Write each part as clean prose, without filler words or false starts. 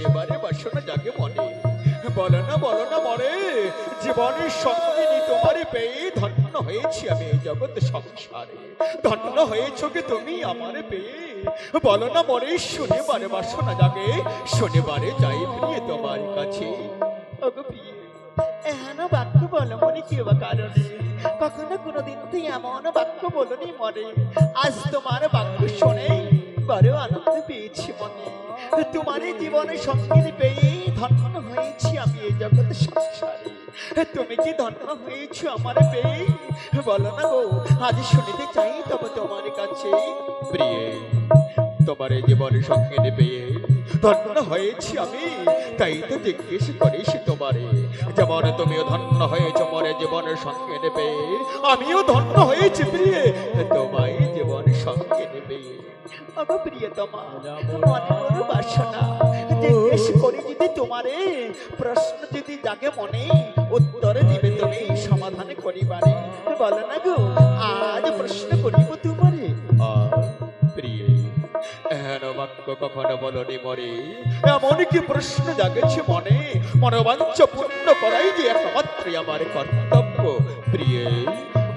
শনিবারে বাসনা জাগে মনে। বলো না মনে, জীবনের সঙ্গিনী তোমারে পেয়ে ধন্য হয়েছি আমি এই জগৎ সংসারে। ধন্য হয়েছ কি তুমি আমারে পেয়ে? বলো না মনে, শনিবারে বাসনা জাগে, শনিবারে যাই প্রিয়ে তোমার কাছে। ওগো প্রিয়ে, এহেন বাক্য বলো মনে কি বা কারণে? কখনো কোনোদিন তুই এমন বাক্য বলনি মনে। আজ তোমার বাক্য শুনে বড় আনন্দ পেয়েছি মনে। তোমার জীবনে সঙ্গিনী পেয়ে ধন্য হয়েছি আমি এই জগৎ সংসারে। তুমি কি ধন্য হয়েছো আমার পেয়ে? বলো না গো, আজ শুনিতে চাই তবে তোমার কাছে। প্রিয়ে, তোমার জীবনে সঙ্গিনী পেয়ে ধন্য হয়েছি আমি, তাই তো জিজ্ঞেস করিস তোমারে। যেমন তুমিও ধন্য হয়েছ মরে জীবনের সঙ্গিনী পেয়ে, আমিও ধন্য হয়েছি প্রিয়ে তোমায় জীবনের সঙ্গিনী পেয়ে। ওগো প্রিয়তমা, মনে বড় বাসনা, জিজ্ঞেস করি যদি তোমারে, প্রশ্ন যদি জাগে মনে, উত্তরে দিবে তুমি সমাধানে করিবারে। বলো না গো, আজ প্রশ্ন করিব তোমারে। প্রিয়ে, এহেন বাক্য কখনো বলনি মরে। এমন কি প্রশ্ন জাগেছে মনে, মনোবাঞ্ছ পূর্ণ করাই যে একমাত্র আমার কর্তব্য। প্রিয়ে,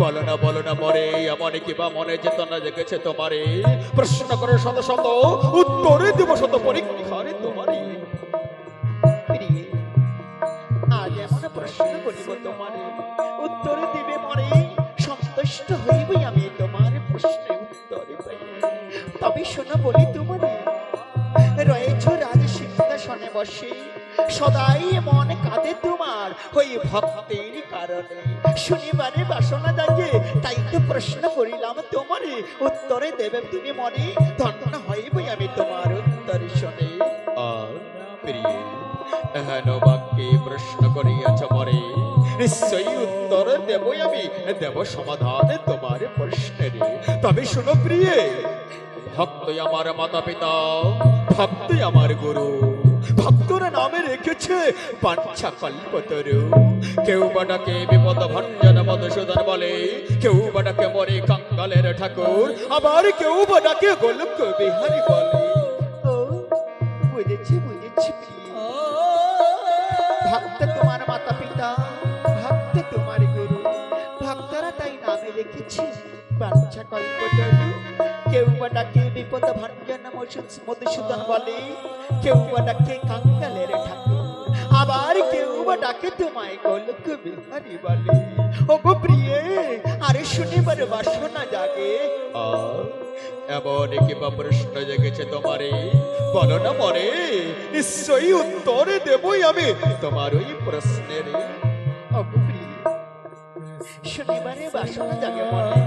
বলো না মরে, এমন কি বা মনে চেতনা জেগেছে তোমারে? প্রশ্ন করে শত শত, উত্তরে দেব শত পরীক্ষারে তোমারে। প্রিয়ে, আজ এমন প্রশ্ন করিব তোমারে, উত্তরে দিবে মরে, সন্তুষ্ট হইবই আমি তোমার প্রশ্নের উত্তরে পাই। তবে শোনো বলি তোমারে, রয়েছ রাজ সিংহাসনে বসে, সদাই মন কাঁদে তোমার ওই ভক্তের কারণে। শনিবারে বাসনা জাগে, তাই তো প্রশ্ন করিলাম তোমারে, উত্তরে দেবে তুমি মনে, ধন্য হইবই আমি তোমার উত্তর শুনে। প্রিয়ে, এহেন বাক্যে প্রশ্ন করিয়াছ মরে, নিশ্চয়ই উত্তর দেবই আমি, দেব সমাধান তোমার প্রশ্নের। তবে শোনো প্রিয়ে, ভক্তই আমার মাতা পিতা, ভক্তই আমার গুরু, ভক্তরা নামে রেখেছে বাঞ্ছা কল্পতরু। কেউ বা ডাকে বিপদ ভঞ্জন মধুসূদন বলে, কেউ বা ডাকে মরে কাঙ্গালের ঠাকুর, আবার কেউ বা ডাকে গোলক বিহারী বলে। ও বুঝেছি ভক্ত তোমার মাতা পিতা, ভক্ত তোমার গুরু, ভক্তরা তাই নামে রেখেছে বাঞ্ছা কল্পতরু। কেউ বা ডাকে বিপদ ভঞ্জন মধুসূদন বলে, কেউ বা ডাকে কাঙ্গালের ঠাকুর, আবার কেউ বা ডাকে তোমায় গোলক বিহারী বলে। ওগো প্রিয়ে, আরে শনিবার বাসনা জাগে, এমন কিবা প্রশ্ন জেগেছে তোমারে? বলো না মরে, নিশ্চয়ই উত্তরে দেবই আমি তোমার ওই প্রশ্নের। ওগো প্রিয়ে, শনিবারে বাসনা জাগে মনে,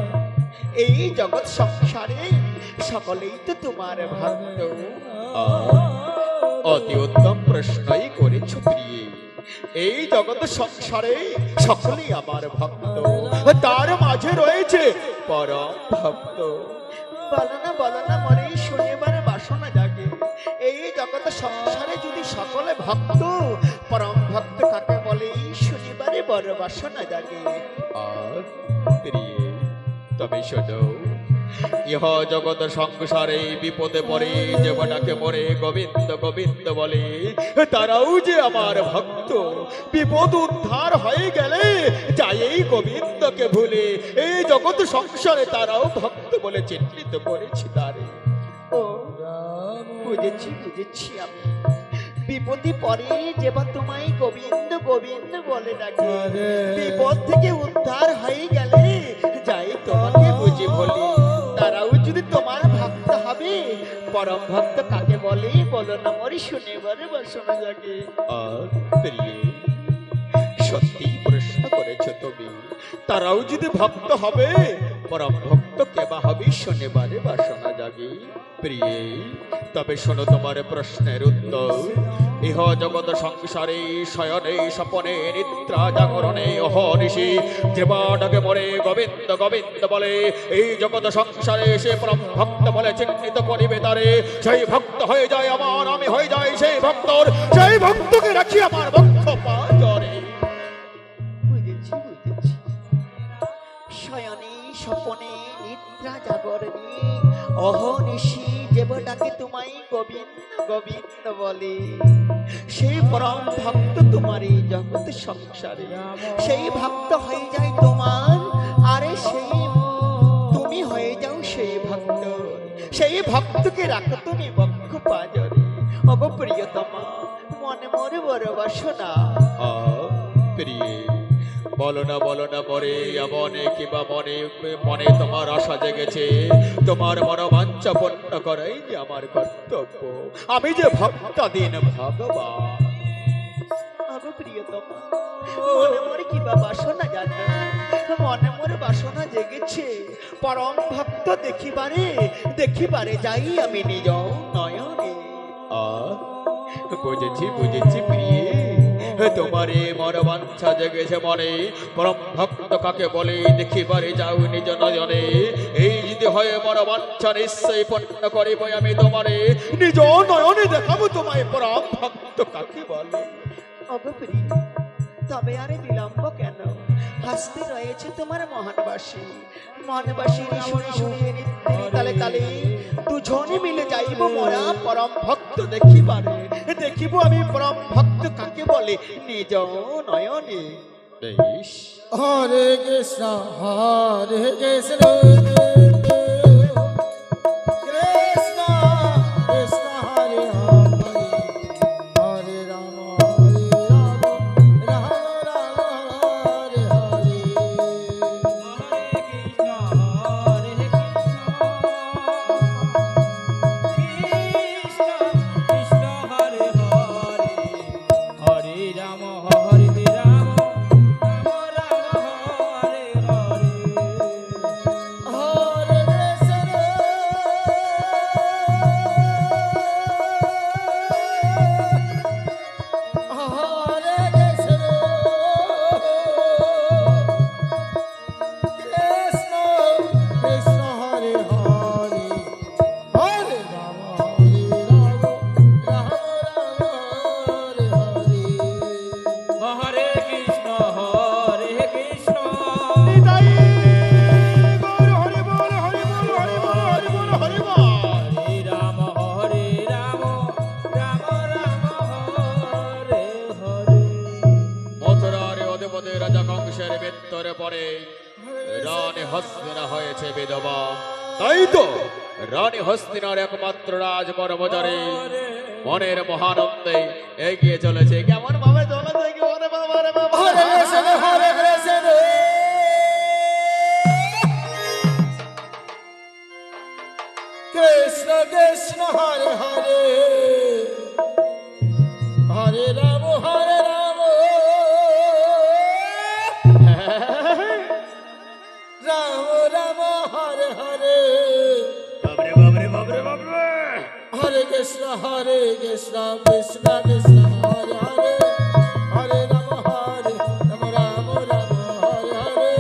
এই জগৎ সংসারে সকলেই তো তোমার ভক্ত। অতি উত্তম প্রশ্নই করেছ প্রিয়ে। এই জগৎ সংসারে সকলেই আমার ভক্ত, তার মাঝে রয়েছে পরম ভক্ত। বলো না মরে, শনিবারে বাসনা জাগে, এই জগৎ সংসারে যদি সকলে ভক্ত, পরম ভক্ত কাকে বলে? শনিবারে বড় বাসনা জাগে। আর প্রিয়ে, তবে শোনো, ইহ জগৎ সংসারে বিপদে পড়ে যে ডাকে মরে গোবিন্দ গোবিন্দ বলে, তারাও যে আমার ভক্ত। বিপদ উদ্ধার হয়ে গেলে যাই এই গোবিন্দকে ভুলে, এই জগৎ সংসারে তারাও ভক্ত বলে চিহ্নিত করেছি তারে। ও বুঝেছি আমি। বিপদে পড়ে যেবা তোমায় গোবিন্দ গোবিন্দ বলে ডাকে, বিপদ থেকে উদ্ধার হয়ে গেলে যাই তোমাকে বুঝি বলি, তারাও যদি তোমার ভক্ত হবে। পরম ভক্ত কাকে বলে? বলো না মরি, শনিবারে বাসনা জাগে। আর প্রিয়ে, সত্যি প্রশ্ন করেছো তুমি, তারাও যদি ভক্ত হবে, পরম ভক্ত কেবা হবে শনিবারে বাসনা জাগে। প্রিয়ে, তবে শোনো তোমার প্রশ্নের উত্তর। ইহ জগৎ সংসারে শয়নে স্বপনে নিদ্রা জাগরণে অহর্নিশি যেবা ডাকে মরে গোবিন্দ গোবিন্দ বলে, এই জগৎ সংসারে সে পরম ভক্ত বলে চিহ্নিত করিবে তারে। সেই ভক্ত হয়ে যায় আমার, আমি হয়ে যাই সেই ভক্তর, সেই ভক্তকে রাখি আমার বক্ষ পাজরে। বুঝেছি শয়নে স্বপনে নিদ্রা জাগরণী অহনিশি দেবটাকে তোমায় গোবিন্দ গোবিন্দ বলে, সেই পরম ভক্ত তোমার এই জগৎ সংসারে, সেই ভক্ত হয়ে যায় তোমার, আরে সেই তুমি হয়ে যাও সেই ভক্ত, সেই ভক্তকে রাখো তুমি বক্ষ পাজরে। অগো প্রিয়তমা, মনে মরে বড় বাসনা। প্রিয়ে, বলো না পরে মনে কিংবা মনে মনে তোমার আশা জেগেছে, তোমার মনোবাঞ্ছা পূর্ণ করাই যে আমার কর্তব্য, আমি যে ভক্তাধীন ভগবান। অগো প্রিয়তমা, মনে মরে কিবা বাসনা জানো, মনে মনে বাসনা জেগেছে পরম ভক্ত দেখিবারে যাই আমি নিজ নয়নে। বুঝেছি প্রিয়ে, তোমারে মনোবাঞ্ছা জেগেছে মনে, পরম ভক্ত কাকে বলে দেখিবারে যাও নিজ নয়নে। এই যদি হয় মনোবাঞ্ছা নিশ্চয়ই পূর্ণ করিব আমি তোমারে, নিজ নয়নে দেখাবো তোমায় পরম ভক্ত কাকে বলে। অগপ্রিয়, তবে আরে বিলম্ব কেন? হাসতে রয়েছে তোমার মহানবাসী, মহানবাসীর শুনে শুনে নিত্যের তালে তালে দুজনে মিলে যাইব মোরা পরম ভক্ত দেখিব আমি পরম ভক্ত কাকে বলে নিজ নয়নে। বেশ, হরে কৃষ্ণ হরে কৃষ্ণ কৃষ্ণ কৃষ্ণ হরে হরে, হরে রাম রাম রাম হরে হরে। রানী হস্তিনা হয়েছে বিধবা, তাই তো রানী হস্তিনার একমাত্র রাজ কর্মচারী মনের মহানন্দে এগিয়ে চলেছে। কেমন ভাবে চলেছে কি ওরে বাবা রে বাবা। হরে কৃষ্ণ হরে কৃষ্ণ কৃষ্ণ কৃষ্ণ হরে হরে, হরে রাম রাম রাম হরে হরে। বাবরে হরে কৃষ্ণ কৃষ্ণ কৃষ্ণ হরে হরে, হরে রাম রাম রাম হরে হরে।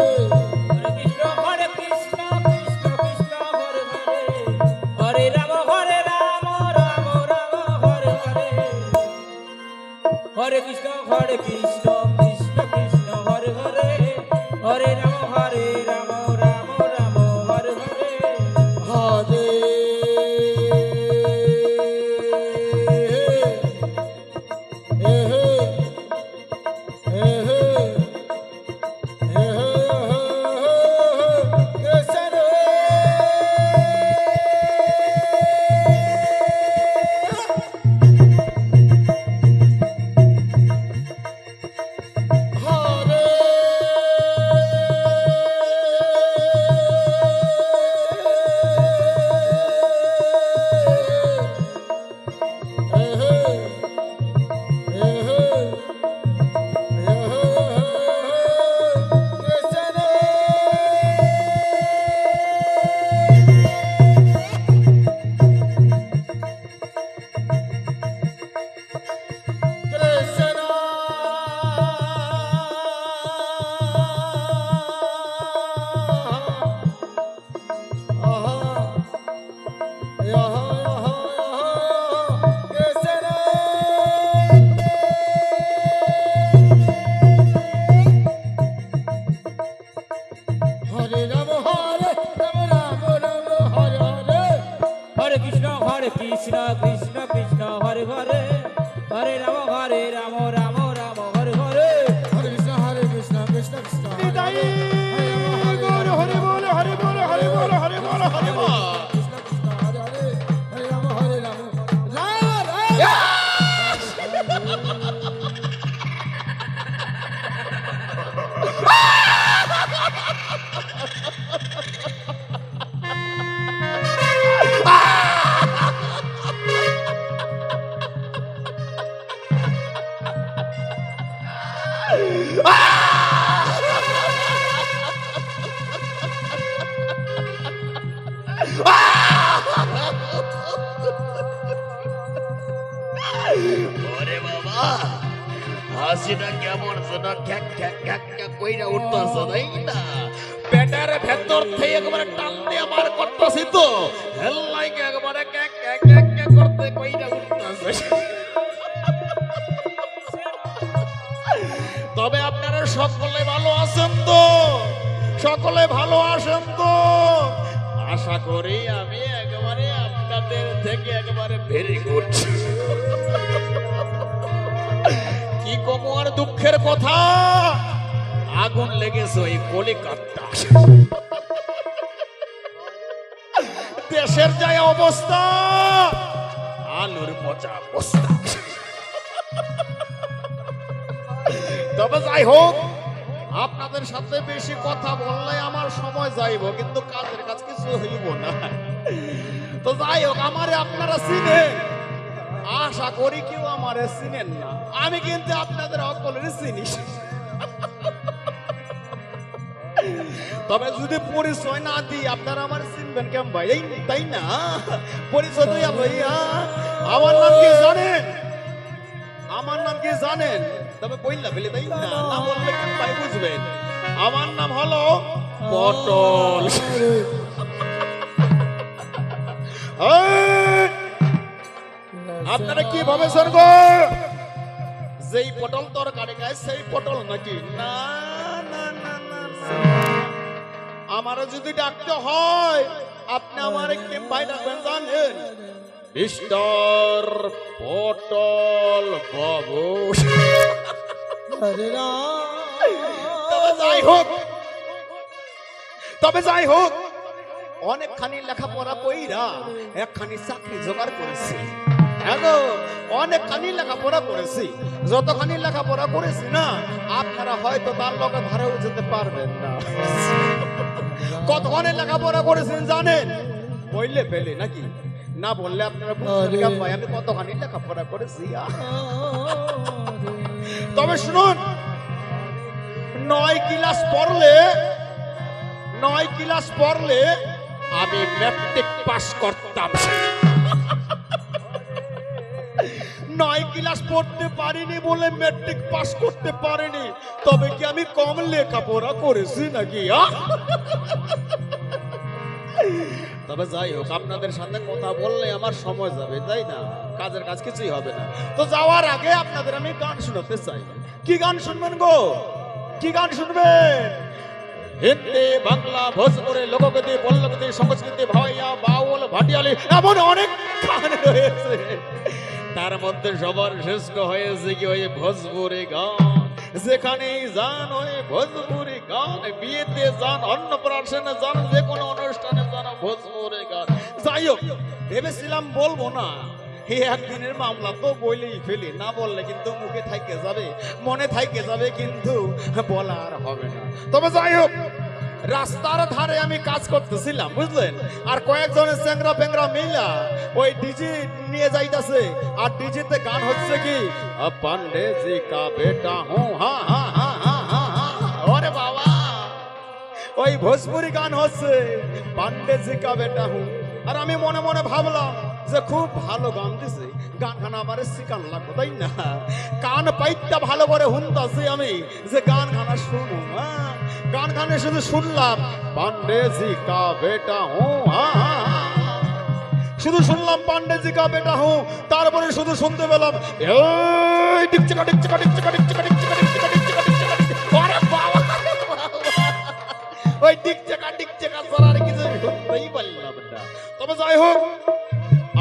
হরে কৃষ্ণ কৃষ্ণ কৃষ্ণ হরে হরে, হরে রাম রাম রাম হরে হরে। হরে কৃষ্ণ কৃষ্ণ কৃষ্ণ কৃষ্ণ হরে হরে, হরে রাম রাম রাম হরে হরে। হরে কৃষ্ণ কৃষ্ণ কৃষ্ণ হরে হরে হরে রাম রাম রাম হরে হরে হরে কৃষ্ণ কৃষ্ণ কৃষ্ণ নিতাই গৌর হরি বল হরি বল হরি বল হরি বল হরি বল। কৃষ্ণ কৃষ্ণ হরে হরে হরে রাম রাম ওরে বাবা হাসিটা কেমন যেন খ্যাক খ্যাক খ্যাক খ্যাক কইরা উঠতেছে তাই না পেটের ভেতর থেকে একবারে টান দিয়ে বার করতেছি তো হেল্লাইকে একবারে ক্যাক ক্যাক ক্যাক ক্যাক করতে কইরা উঠতেছে তবে আপনারা সকলে ভালো আছেন তো সকলে ভালো আছেন তো আশা করি আমি একেবারে আপনাদের থেকে একেবারে ভেরি গুড কি কমু আর দুঃখের কথা আগুন লেগেছে ওই কলিকাতা দেশের যায় অবস্থা আলুর পচা অবস্থা তবে যাই হোক আপনাদের সাথে বেশি কথা বললে আমার সময় যাইব কিন্তু কাজের কাজ কিছু হইব না তো যাই হোক আমারে আপনারা চিনেন আশা করি কেউ আমারে চিনেন না আমি কিন্তু আপনাদের সকলের চিনি তবে যদি পরিচয় না দিই আপনারা আমার চিনবেন কেমন ভাই এই তাই না পরিচয় দিয়া ভাইয়া আমার নাম কি জানেন আমার নাম কি জানেন তবে বললা বলে তাই না না বললে কেন ভাই বুঝবেন আমার নাম হলো পটল এই, আপনারা কি ভাবেছেন গো যেই পটল তরকারি খায় সেই পটল নাকি না না না না না। আমারে যদি ডাকতে হয় আপনি আমারে কি ভাই ডাকবেন জানেন মিস্টার পটল বাবু হরে রাম তবে যাই হোক অনেকখানি লেখাপড়া কইরা একখানি চাকরি জোগাড় করেছি অনেকখানি লেখাপড়া করেছি যতখানি লেখাপড়া করেছি না আপনারা হয়তো তার লগে ধারেও যেতে পারবেন না কতখানি লেখাপড়া করেছেন জানেন বললে ফেলে নাকি না বললে আপনারা বুঝতে ভাই আমি কতখানি লেখাপড়া করেছি তবে শুনুন 9 ক্লাস পড়লে আমি ম্যাট্রিক পাস করতাম 9 ক্লাস পড়তে পারিনি বলে ম্যাট্রিক পাস করতে পারিনি তবে কি আমি কম লেখাপড়া করেছি নাকি তবে যাই হোক আপনাদের সাথে কথা বললে আমার সময় যাবে তাই না কাজের কাজ কিছুই হবে না তো যাওয়ার আগে আপনাদের আমি গান শোনাতে চাই কি গান শুনবেন গো কি গান শুনবেন হিন্দি বাংলা ভোজপুরি লোকগীতি পল্লগীতি সংস্কৃতি ভাইয়া বাউল ভাটিয়ালি এমন অনেক গান রয়েছে তার মধ্যে সবার শ্রেষ্ঠ হয়েছে কি ওই ভোজপুরি গান যেখানেই যান ওই ভোজপুরি গান বিয়েতে যান অন্নপ্রাশনে যান যে কোনো অনুষ্ঠানে যান ভোজপুরি গান যাই হোক ভেবেছিলাম বলবো না এই একদিনের মামলা তো বলেই ফেলি না বললে কিন্তু মুখে থাইকে যাবে মনে থাইকে যাবে কিন্তু বলা আর হবে না তবে যাই হোক রাস্তার ধারে আমি কাজ করতেছিলাম বুঝলেন আর কয়েকজনের চ্যাংরা পেংরা মিলা ওই ডিজি নিয়ে যাইতাছে আর ডিজিতে গান হচ্ছে কি পান্ডে জি কা বেটা হু হা হা হা হা হা ওরে বাবা ওই ভোজপুরি গান হচ্ছে পান্ডে জি কা বেটা হু আর আমি মনে মনে ভাবলাম যে খুব ভালো গান দিছে গান গানা আমার শিকান লাগবে তাই না কান পাইটা ভালো করে শুনতাছি আমি যে গান গানা শুনো গান গানে শুধু শুনলাম পান্ডে জি কা বেটা হু শুধু শুনলাম পান্ডে জি কা বেটা হু তারপরে শুধু শুনতে পেলাম এই টিকচিকা টিকচিকা টিকচিকা টিকচিকা টিকচিকা টিকচিকা টিকচিকা টিকচিকা আরে বাবা ওই টিকচিকা টিকচিকা ছাড়া আর কিছু শুনতেই পারলাম না তবে যাই হোক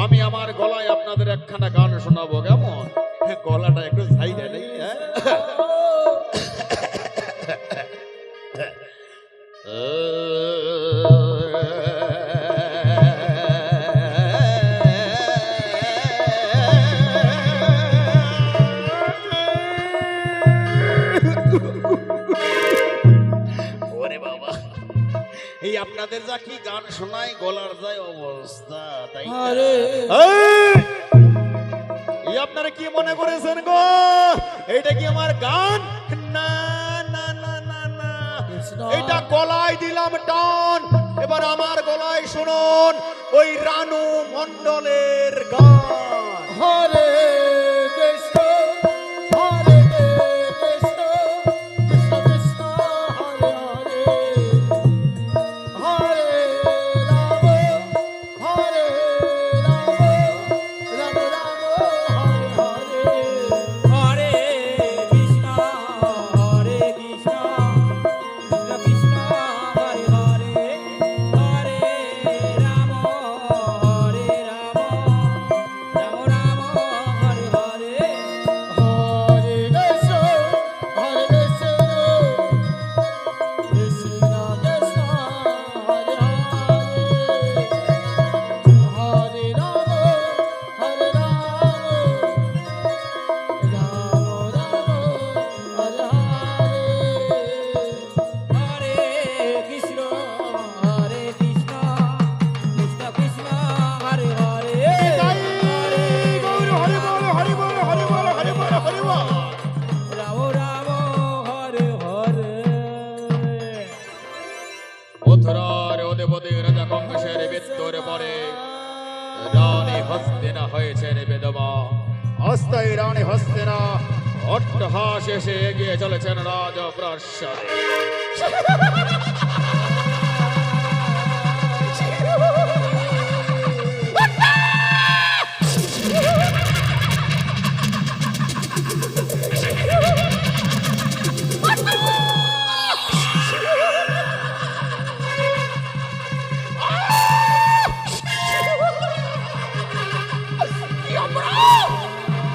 আমি আমার গলা ওরে বাবা, এই আপনাদের যা কি গান শোনায় গলার যায় অবস্থা, তাই না? আরে এই আপনারা কি মনে করেছেন গো এইটা কি আমার গান? না না না না না, কৃষ্ণ। এটা গলায় দিলাম টান। এবার আমার গলায় শুনুন ওই রানু মণ্ডলের গান। হরে কৃষ্ণ হরে কৃষ্ণ কৃষ্ণ কৃষ্ণ হরে হরে হরে রাম হরে রাম রাম রাম হরে হরে হরে কৃষ্ণ হরে কৃষ্ণ কৃষ্ণ কৃষ্ণ হরে হরে হরে রাম হরে রাম রাম রাম হরে হরে হরে কৃষ্ণ হরে কৃষ্ণ কৃষ্ণ কৃষ্ণ হরে হরে হরে রাম হরে রাম রাম রাম হরে হরে হরে কৃষ্ণ হরে কৃষ্ণ কৃষ্ণ কৃষ্ণ হরে হরে হরে গৌর হরি বল হরি বল হরি বল হরি বল হরি বল। রাম রাম হরে হরে মথুরার অধিপতি রাজা কংসের মৃত্যুর পরে রানী হস্তিনা হয়েছেন বিধবা। অস্থায়ী রানী হস্তিনা অট্টহাস এসে এগিয়ে চলেছেন রাজপ্রাসাদে।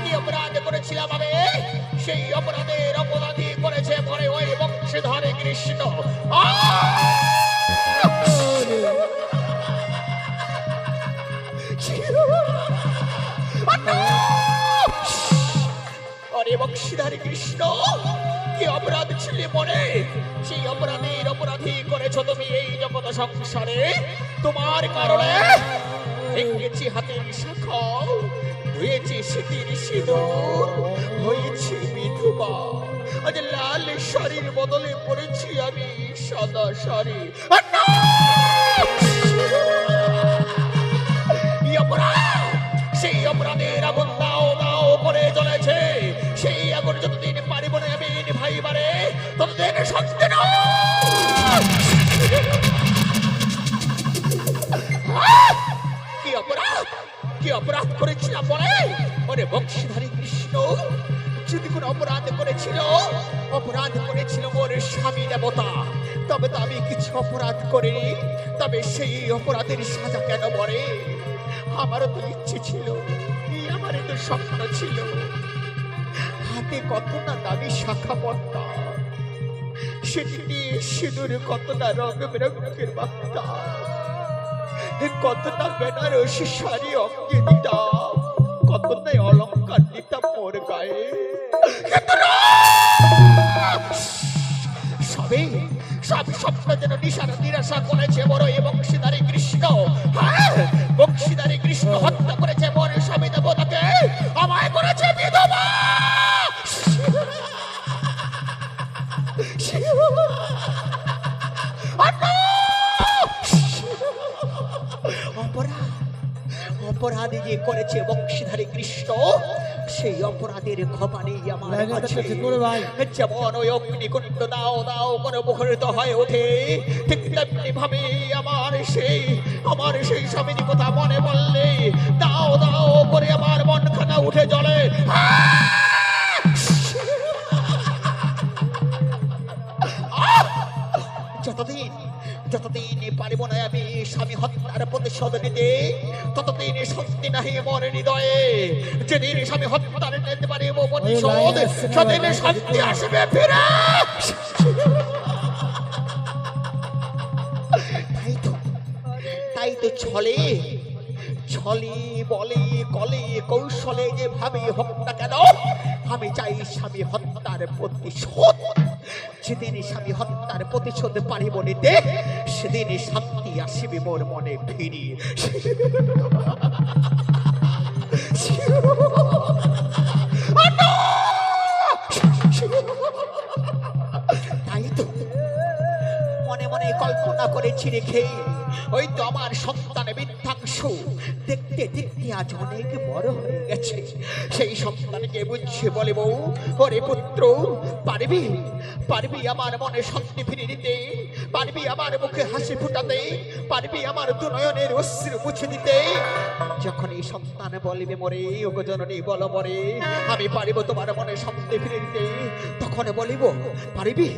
কি অপরাধ করেছিলাম আমি? সেই অপরাধের অপরাধী করেছে পরে ওই বংশধরে কৃষ্ণ। আরে বংশীধারী কৃষ্ণ, কি অপরাধ ছিল মনে? সেই অপরাধের অপরাধী করেছ তুমি এই জগৎ সংসারে। তোমার কারণে ভেঙেছি হাতের শাখা, ধুয়েছি স্মৃতির সিঁদুর, হয়েছি বিধবা। আজ লাল শাড়ির বদলে পড়েছি আমি সাদা শাড়ি। এই অপরাধ, সেই অপরাধের আগুন দাও দাও করে চলেছে। সেই আগুন যতদিন পারিব না আমি নিভাইবারে, ততদিন শান্তি না। কি অপরাধ, কি অপরাধ করেছিলাম বলে? ওরে বংশীধারী কৃষ্ণ, যদি কোনো অপরাধ করেছিল, অপরাধ করেছিল ওর স্বামী দেবতা, তবে তো আমি কিছু অপরাধ করিনি। তবে সেই অপরাধের সাজা কেন বলে? আমারও তো ইচ্ছে ছিল, আমারও তো স্বপ্ন ছিল, হাতে কত না দামি শাখা পড়তা, সেটি সিঁদুরে কত না রঙ বেরঙের বার্তা, কতটা বেনারসি শাড়ি অঙ্গে দিতাম, কতটাই অলঙ্কার দিতাম মোর গায়ে। সবে সব স্বপ্ন যেন নিরাশা করেছে বড় এই বংশীধারী কৃষ্ণ। হ্যাঁ, বংশীধারী কৃষ্ণ হত্যা করেছে মোর স্বামী দেবতাকে, আমায় করেছে বিধবা। অপরাধী যে করেছে বংশীধারী কৃষ্ণ, সেই অপরাধের ক্ষমা নেই আমার কাছে। যেমন ওই অগ্নিকুণ্ড দাও দাও করে মুখরিত হয়ে ওঠে, ঠিক তেমনি ভাবে আমার সেই স্বামীর কথা মনে পড়লে দাও দাও করে আমার মনখানা উঠে জ্বলে। যতদিন পারিব না আমি স্বামী হত্যার প্রতিশোধ নিতে, ততদিন শান্তি নাহি মনে হৃদয়ে। যেদিন স্বামী হত্যার নিতে পারিব প্রতিশোধ, সেদিন শান্তি আসবে ফিরে। তাই তো ছলে ছলে বলে কলে কৌশলে যেভাবে হোক না কেন আমি চাই স্বামী হত্যার প্রতিশোধ। যেদিন স্বামী হত্যার প্রতিশোধ পারিব নিতে সেদিন শান্তি আসিবে মোর মনে ফিরি। তাই তো মনে মনে কল্পনা করেছি রেখে ওই তো আমার সন্তান বৃদ্ধাংশ দেখতে দেখতে আজ অনেক বড় হয়ে গেছে। সেই সন্তানকে বুঝিয়ে বলে, বউ ওরে পুত্র, পারবি পারবি আমার মনে শান্তি ফিরিয়ে দিতে, পারবি আমার মুখে হাসি ফুটাতে, পারবি আমার দুনয়নের অশ্রু মুছে দিতে। যখন এই সন্তান বলবে মরে, ওগো জননী বলো মরে, আমি পারিব তোমার মনে শান্তি ফিরিয়ে দিতে, তখন বলিব পারবি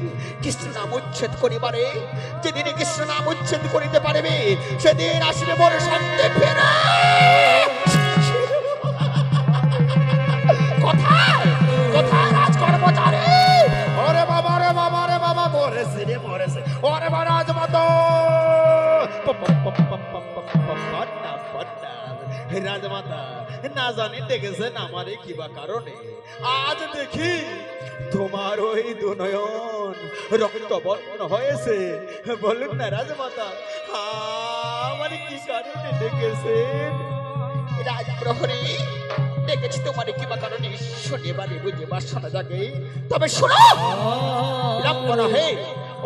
কৃষ্ণ নাম উচ্ছেদ করিবারে। যেদিন কৃষ্ণ নাম উচ্ছেদ করিতে পারবে সেদিন আসবে মোর শান্তি ফেরা। কোথায় কোথায় রাজকর্মচারী? ওরে বাবা রে বাবা রে বাবা, মরেছে রে মরেছে। ওরে বা রাজমাতা, রাজমাতা না জানি ডেকেছেন আমারে কিবা কারণে। আজ দেখি তোমার ওই দুনয়ন রক্তবর্ণ হয়েছে। বলুন না রাজমাতা, আমার কি কারণে ডেকেছেন? রাজপ্রহরী দেখেছি তোমার কিবা কারণে শনিবারে বুঝে বা শোনা জাগে, তবে শোনো বিলম্ব নহে,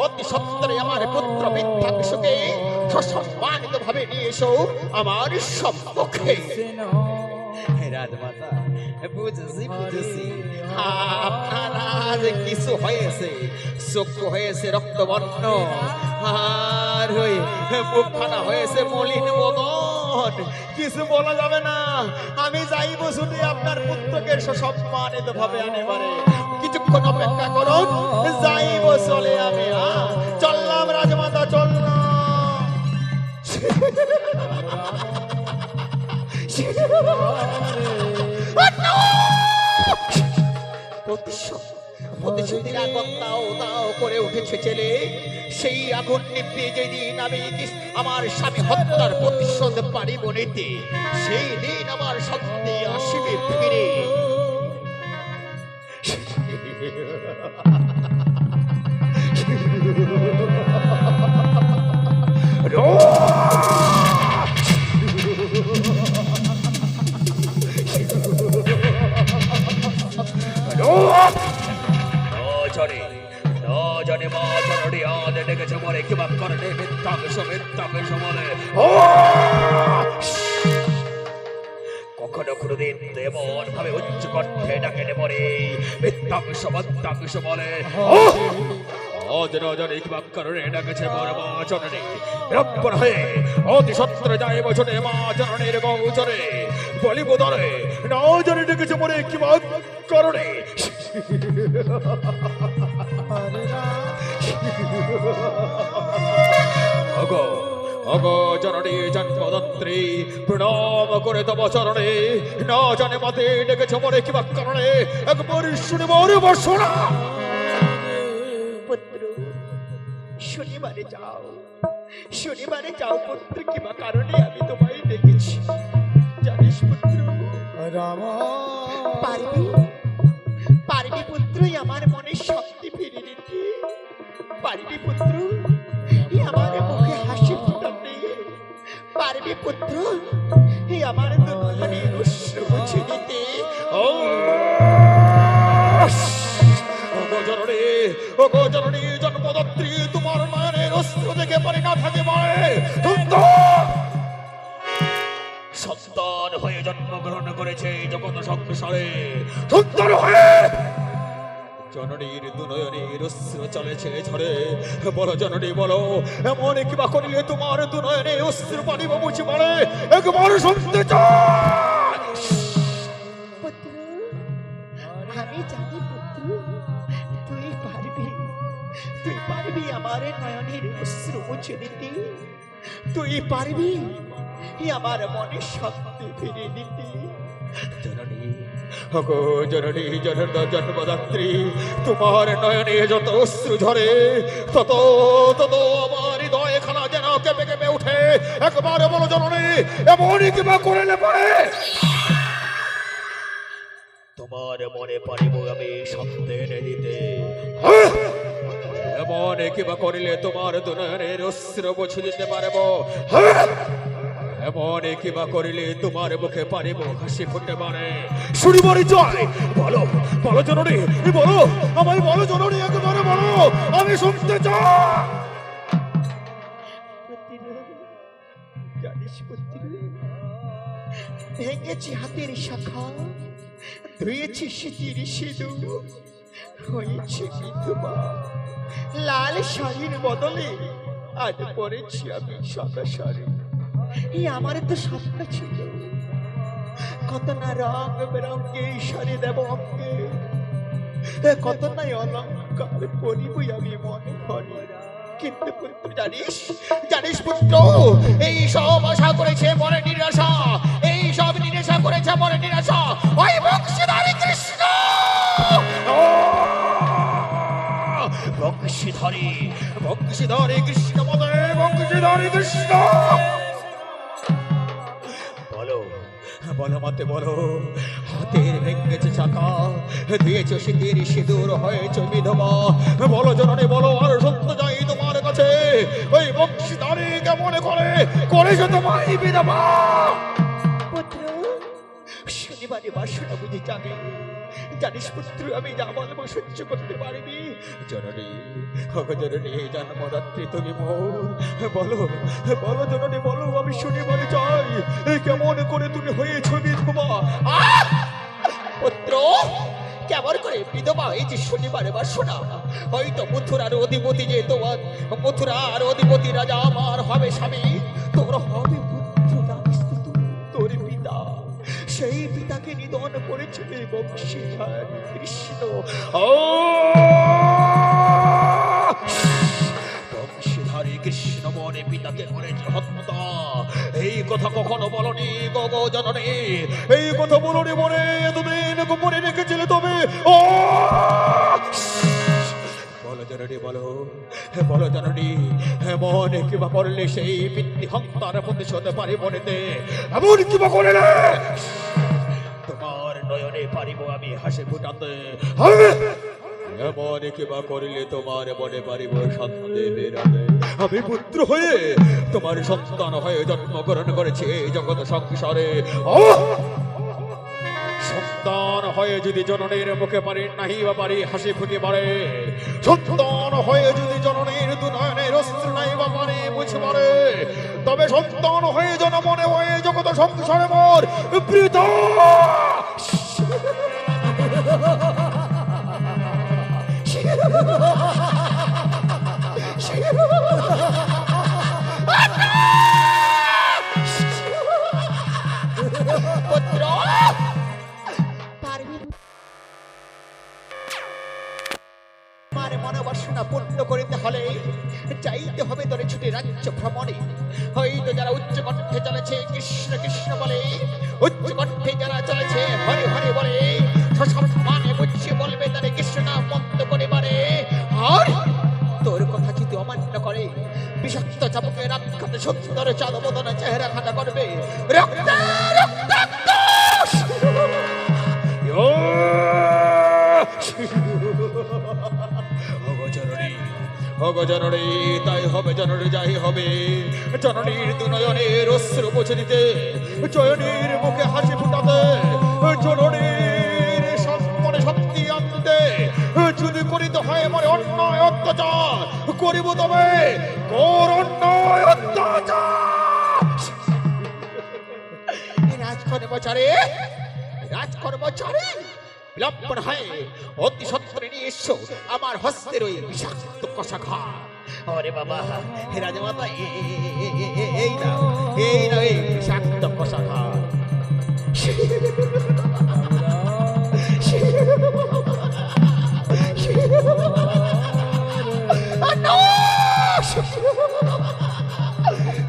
অতি সত্তরে আমার পুত্র বৃদ্ধাংশকে সসম্মানিত ভাবে নিয়ে এসো আমার সম্মুখে। রাজমাতা বুঝেছি বুঝেছি, আপনার আজ কিছু হয়েছে, চক্ষু হয়েছে রক্তবর্ণ, আর ওই মুখখানা হয়েছে মলিন মদন। কিছু বলা যাবে না, আমি যাইব শুধু আপনার পুত্রকে সসম্মানিত ভাবে আনেবারে। কিছুক্ষণ অপেক্ষা করুন, যাইব চলে আমি। চললাম রাজমাতা, চললাম। প্রতিশোধের আগুন দাও দাও করে উঠেছে ছেলে। সেই আগুন নিভিয়ে যেদিন আমি আমার স্বামী হত্যার প্রতিশোধ পারিব নিতে, সেই দিন আমার শান্তি আসিবে ফিরে। কখনো কোনদিন এমন ভাবে উচ্চ কণ্ঠে ডাকে পরে বৃদ্ধাংশ বদ্ধাংশ বলে, কারণে ডাকেছে বড় মা জননী। বিরক্ত হয়ে অতি সত্তর যায় বছরে মা জননীর গৌচরে বলিব দরে না জনে ডেকেছে পরে কিবা কারণে। অগো অগো জননী জন্মদাত্রী, প্রণাম করে তব চরণে, না জানে মাতে ডেকেছে মরে কিবা কারণে, একবার শুনে মরে বসোনা। পুত্র শনিবারে যাও, শনিবারে যাও পুত্র, কিবা কারণে আমি তোমায় ডেকেছি জানিস পুত্র? রাম পারবি পারবি পুত্র আমার মনে শক্তি ফিরে দিতে, পারবি পুত্র আমার মুখে হাসি ফুটাতে, পারবি পুত্র আমার দুনয়নে অশ্রু মুছে দিতে। ও জননী, ও জননী জন্মদাত্রী, তোমার নয়নের অশ্রু দেখে পারি না থাকে মারে। সন্তান হয়ে জন্মগ্রহণ করেছে জগৎ সংসারে, সুন্দর হয়ে জননীর দুনয়নের অশ্রু চলেছে ঝরে। বলো জননী বলো, এমন কিবা করিলে তোমার দুনয়নে অশ্রু পানিব মুছে পড়ে, একবার শুনতে চাই। পুত্র আমি জানি পুত্র তুই পারবি, তুই পারবি আমার নয়নের অশ্রু মুছে দিতে, তুই পারবি আমার মনে শক্তি ফিরে দিতে। জননী অগো জননী জন্মদাত্রী, তোমার নয়নে যত অশ্রু ঝরে তত তত আমার হৃদয় খানা যেন কেঁপে কেঁপে উঠে। একবার পারে বলো জননী, এমনই কিবা করিলে পারে তোমার মনে পারিব আমি সন্দেহ দিতে। এমন কিবা করিলে তোমার দুনয়নের অস্ত্র বুঝে দিতে পারব। এমন কিবা করিলে তোমার মুখে পারিব হাসি ফুটে পারে। শুনিবারই চাই, বলো বলো জননী, বলো আমায় বলো জননী, একেবারে বলো, আমি শুনতে চাই। জানিস পুত্র, ভেঙেছি হাতের শাখা, ধুয়েছি স্মৃতির সিঁদুর, হয়েছে বিধবা। লাল শাড়ির বদলে আজ পরেছি আমি সাদা শাড়ি। এই আমার তো স্বপ্ন ছিল, কত না রং বেরঙ্গে শাড়ি দেব অঙ্গে, কত নাই অলঙ্কার পরিবই আমি মনে করি। কিন্তু পুত্র জানিস, জানিস পুত্র, এই সব আশা করেছে মনে নিরাশা, এই সব নিরাশা করেছে মনে নিরাশা ওই বংশীধারী কৃষ্ণ। বংশীধারী বংশীধারী কৃষ্ণ মদে, বংশীধারী কৃষ্ণ। বলো বলো মতে বলো, হাতের ভেঙেছে চাকা, দিয়েছ শীতের সিঁদুর, হয়েছ বিধবা। বলো জননী বলো, আর সত্য যাই তোমার কাছে, ওই বংশীধারী কেমন করে করেছে তোমায় বিধবা? পুত্র, শনিবারে বাসনা বুঝে যাবে। জানিস পুত্র, আমি যা বলবো সহ্য করতে পারিনি। জননী ওগো জননী, জন্মদাত্রী তুমি মোর, বলো বলো জননী বলো, আমি শুনিবারে চাই, কেমন করে তুমি হয়েছ বিধবা? পুত্র, কেমন করে বিধবা হয়েছে শনিবারে বাসনা? হয়তো মথুরার অধিপতি, যে তোমার মথুরার অধিপতি রাজা আমার হবে স্বামী, তোর হবে পুত্র। জানিস তো তুই, তোর পিতা, সেই পিতাকে নিধন করেছিল বংশীধারী কৃষ্ণ। বংশীধারী কৃষ্ণ মনে পিতাকে করেছে হত্যা, এই কথা কখনো বলনি গো জননী, এই কথা বলনি মনে, এতদিন গোপনে রেখেছিলে তবে। ও বলো জননী বলো, বলো জননী, এমন কিবা করলে সেই পিতৃ হত্যার প্রতিশোধ পারিব নিতে? এমন কিবা করলে তোমার নয়নে পারিব আমি হাসি ফুটাতে? এমন কিবা করিলে তোমার মনে পারিব সন্দেহ বেরাতে? আমি পুত্র হয়ে তোমার সন্তান হয়ে জন্মগ্রহণ করেছি এই জগৎ সংসারে। সন্তান হয়ে যদি জননীর মুখে পারি নাহি বা পারি হাসি ফুটে পারে, সন্তান হয়ে যদি জননীর দুনয়নের অস্ত্র নাই বা পারি বুঝে পারে, তবে সন্তান হয়ে জন মনে হয়ে জগৎ সংসারে মোর প্রীত। পুত্র, পারবি আমার মনোবাসনা পূর্ণ করিতে হলে যাইতে হবে তোরে ছুটে রাজ্য ভ্রমণে। হয়তো যারা উচ্চ কণ্ঠে চলেছে কৃষ্ণ কৃষ্ণ বলে, উচ্চ কণ্ঠে যারা চলেছে হরে হরে বলে, সসম্মানে বুঝিয়ে বলবে তারে কৃষ্ণ নাম মন্দ করে পারে। আর তোর কথা যদি অমান্য করে, বিষাক্ত চাবুকের আখ্যাত সুন্দর চাঁদবদনা চেহারা খাটা করবে রক্ত রক্তাক্ত। জননী তাই হবে জননী, যাই হবে জননীর দুনয়নের অস্ত্র মুছে দিতে, জননীর মুখে হাসি ফুটাতে, জননীর মনে শক্তি আনতে। যদি করিতে হয় মনে অন্যায় অত্যাচার করিব, তবে কোর অন্যায় অত্যাচার। রাজকর্মচারী, রাজকর্মচারী, বিলম্বন হয় অতি সত্তরে নিয়ে এসো আমার হস্তের ওই বিষাক্ত কষাঘা। ওরে বাবা, হে রাজমাতা, এই না এই না এই বিষাক্ত কষাঘা।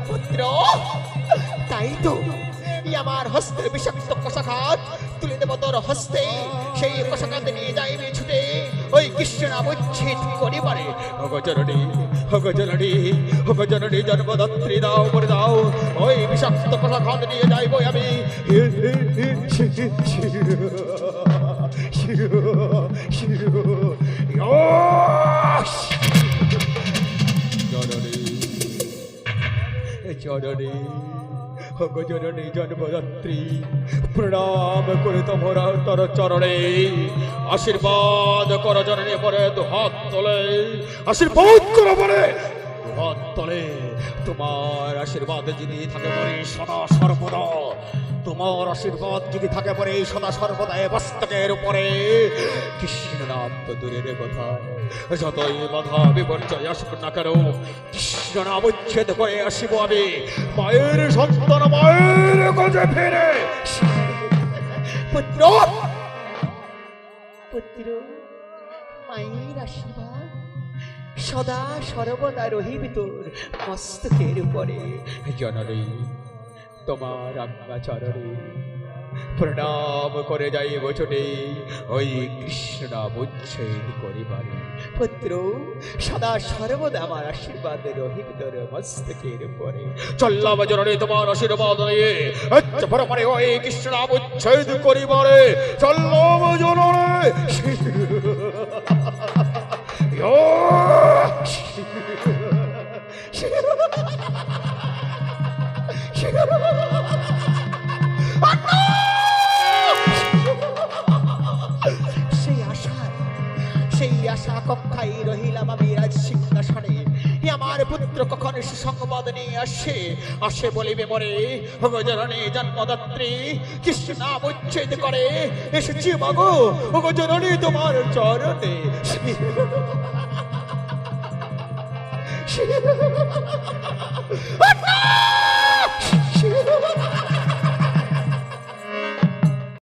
পুত্র, তাই তো আমার হস্তের বিষাক্ত কষাঘাত তুলে দেব তোর হস্তে। সেই কষাঘাত নিয়ে যাইবে ছুটে ওই কৃষ্ণ নাম উচ্ছেদ করিবারে। ভগচরণী জননী জন্মদাত্রী দাও করে দাও, ওই বিষাক্ত কথা খান নিয়ে যাইব আমি। জননী জননী জন্মদাত্রী, প্রণাম করে তোমরা তর চরণে আশীর্বাদ কর জননী, পরে দুহাত তোলে আশীর্বাদ করো, পরে দুহাত তোলে। তোমার আশীর্বাদ যদি থাকে পরে সদা সর্বদা, তোমার আশীর্বাদ যদি থাকে পরে সদা সর্বদা এ মস্তকের উপরে কৃষ্ণ নাম তো দূরের কথা, যতই বাধা বিপর্যয় আসুক না কেন কৃষ্ণ নাম উচ্ছেদ করে আসিব আমি। মায়ের সন্তান মায়ের কাছে ফিরে। পুত্র পুত্র, মায়ের আশীর্বাদ সদা সর্বদা রহিবে তোর মস্তকের উপরে। জননী তোমার আজ্ঞা চরণে প্রণাম করে যাইব ছুটে ওই কৃষ্ণ নাম উচ্ছেদ করিবারে। পুত্র সদা সর্বদা আমার আশীর্বাদ রহিবে তোর মস্তকের উপরে। চললাম জননী তোমার আশীর্বাদ নিয়ে পরে ওই কৃষ্ণ নাম উচ্ছেদ করিবারে। চললাম সেই আশা কক্ষায় রহিলাম আমি রাজ সিংহাসনে। আমার পুত্র কখন সুসংবাদ নিয়ে আসে বলিবে মরে, জননী জন্মদাত্রী কৃষ্ণ নাম উচ্ছেদ করে এসেছি মাগো, জননী তোমার চরণে।